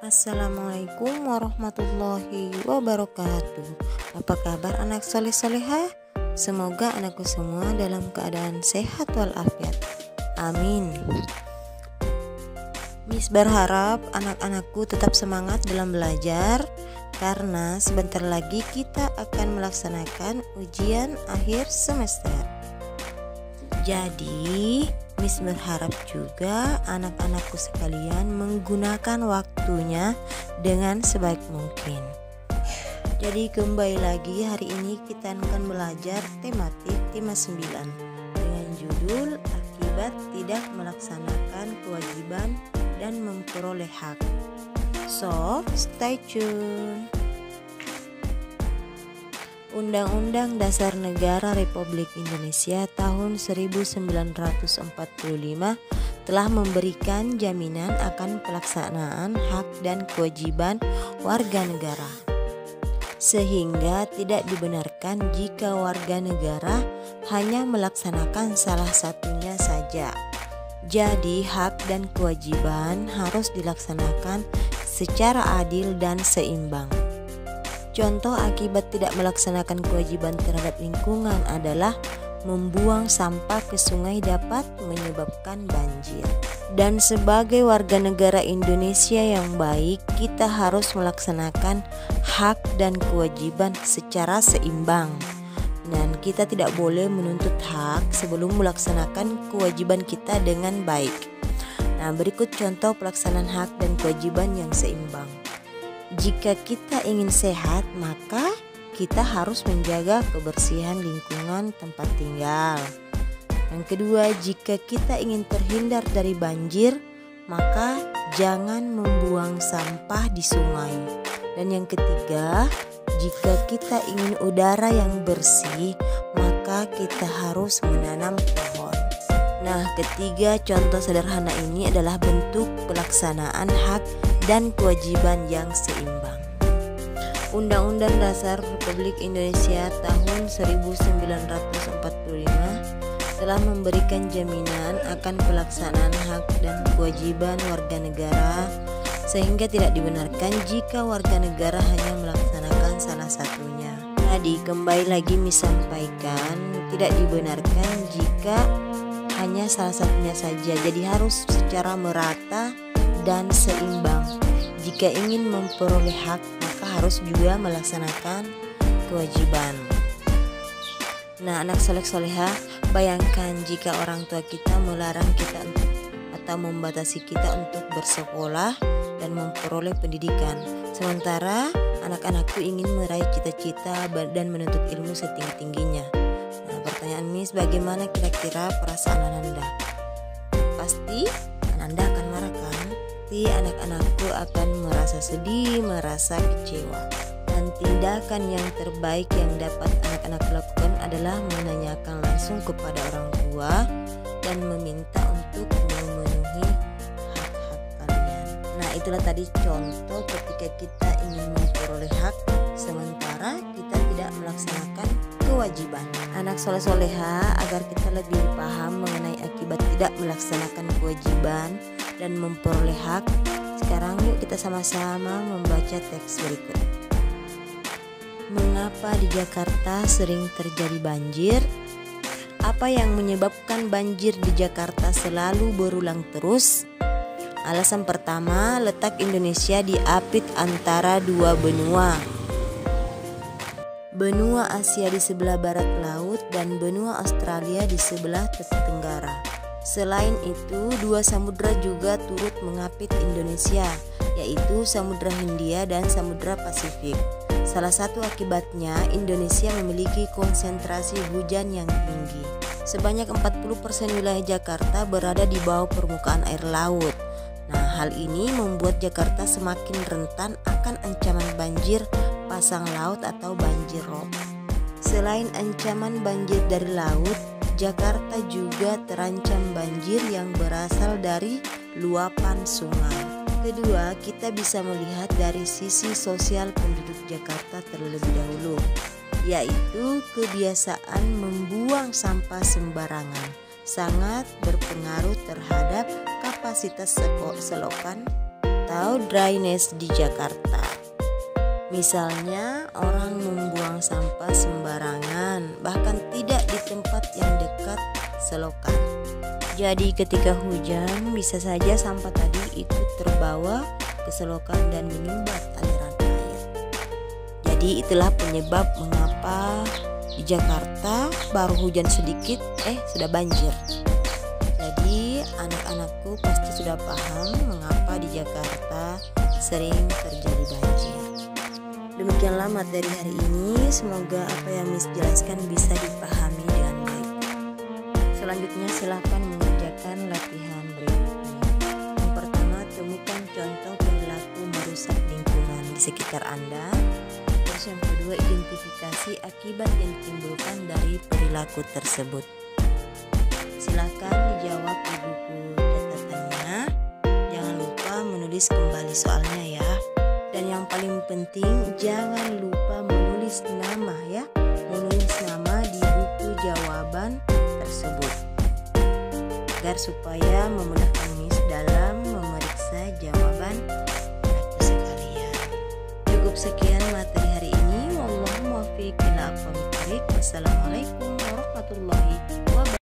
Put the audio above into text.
Assalamualaikum warahmatullahi wabarakatuh. Apa kabar anak soleh-soleha? Semoga anakku semua dalam keadaan sehat walafiat. Amin. Miss berharap anak-anakku tetap semangat dalam belajar karena sebentar lagi kita akan melaksanakan ujian akhir semester. Jadi Miss berharap juga anak-anakku sekalian menggunakan waktunya dengan sebaik mungkin. Jadi kembali lagi hari ini kita akan belajar tematik tema 9 dengan judul akibat tidak melaksanakan kewajiban dan memperoleh hak. So, stay tune. Undang-Undang Dasar Negara Republik Indonesia tahun 1945 telah memberikan jaminan akan pelaksanaan hak dan kewajiban warga negara, sehingga tidak dibenarkan jika warga negara hanya melaksanakan salah satunya saja. Jadi hak dan kewajiban harus dilaksanakan secara adil dan seimbang. Contoh akibat tidak melaksanakan kewajiban terhadap lingkungan adalah membuang sampah ke sungai dapat menyebabkan banjir. Dan sebagai warga negara Indonesia yang baik, kita harus melaksanakan hak dan kewajiban secara seimbang. Dan kita tidak boleh menuntut hak sebelum melaksanakan kewajiban kita dengan baik. Nah, berikut contoh pelaksanaan hak dan kewajiban yang seimbang. Jika kita ingin sehat, maka kita harus menjaga kebersihan lingkungan tempat tinggal. Yang kedua, jika kita ingin terhindar dari banjir, maka jangan membuang sampah di sungai. Dan yang ketiga, jika kita ingin udara yang bersih, maka kita harus menanam pohon. Nah, ketiga contoh sederhana ini adalah bentuk pelaksanaan hak dan kewajiban yang seimbang. Undang-Undang Dasar Republik Indonesia tahun 1945 telah memberikan jaminan akan pelaksanaan hak dan kewajiban warga negara, sehingga tidak dibenarkan jika warga negara hanya melaksanakan salah satunya. Tadi kembali lagi Miss sampaikan, tidak dibenarkan jika hanya salah satunya saja, jadi harus secara merata dan seimbang. Jika ingin memperoleh hak, maka harus juga melaksanakan kewajiban. Nah, anak soleh-soleha, bayangkan jika orang tua kita melarang kita atau membatasi kita untuk bersekolah dan memperoleh pendidikan, sementara anak-anakku ingin meraih cita-cita dan menuntut ilmu setinggi-tingginya. Nah, pertanyaan Miss, bagaimana kira-kira perasaan Ananda? Pasti Ananda akan marah kan? Anak-anakku akan merasa sedih, merasa kecewa. Dan tindakan yang terbaik yang dapat anak-anak lakukan adalah menanyakan langsung kepada orang tua dan meminta untuk memenuhi hak-hak kalian. Nah, itulah tadi contoh ketika kita ingin memperoleh hak sementara kita tidak melaksanakan kewajiban. Anak soleh-soleha, agar kita lebih paham mengenai akibat tidak melaksanakan kewajiban dan memperoleh hak, sekarang yuk kita sama-sama membaca teks berikut. Mengapa di Jakarta sering terjadi banjir? Apa yang menyebabkan banjir di Jakarta selalu berulang terus? Alasan pertama, letak Indonesia diapit antara dua benua. Benua Asia di sebelah barat laut dan benua Australia di sebelah tenggara. Selain itu, dua samudra juga turut mengapit Indonesia, yaitu Samudra Hindia dan Samudra Pasifik. Salah satu akibatnya, Indonesia memiliki konsentrasi hujan yang tinggi. Sebanyak 40% wilayah Jakarta berada di bawah permukaan air laut. Nah, hal ini membuat Jakarta semakin rentan akan ancaman banjir pasang laut atau banjir rob. Selain ancaman banjir dari laut, Jakarta juga terancam banjir yang berasal dari luapan sungai. Kedua, kita bisa melihat dari sisi sosial penduduk Jakarta terlebih dahulu, yaitu kebiasaan membuang sampah sembarangan sangat berpengaruh terhadap kapasitas selokan atau dryness di Jakarta. Misalnya orang membuang sampah sembarangan, bahkan tidak di tempat yang dekat selokan. Jadi ketika hujan bisa saja sampah tadi ikut terbawa ke selokan dan menyumbat aliran air. Jadi itulah penyebab mengapa di Jakarta baru hujan sedikit sudah banjir. Jadi anak-anakku pasti sudah paham mengapa di Jakarta sering terjadi banjir. Demikianlah materi hari ini, semoga apa yang Miss jelaskan bisa dipahami dengan baik. Selanjutnya silakan mengerjakan latihan berikutnya. Yang pertama, temukan contoh perilaku merusak lingkungan di sekitar Anda. Terus yang kedua, identifikasi akibat yang ditimbulkan dari perilaku tersebut. Silakan dijawab di buku catatannya. Jangan lupa menulis kembali soalnya ya. Dan yang paling penting, jangan lupa menulis nama ya. Menulis nama di buku jawaban tersebut, agar supaya memudahkan Miss dalam memeriksa jawaban anakku sekalian. Cukup sekian materi hari ini. Wallahu muwaffiq ila aqwamit thoriq. Wassalamualaikum warahmatullahi wabarakatuh.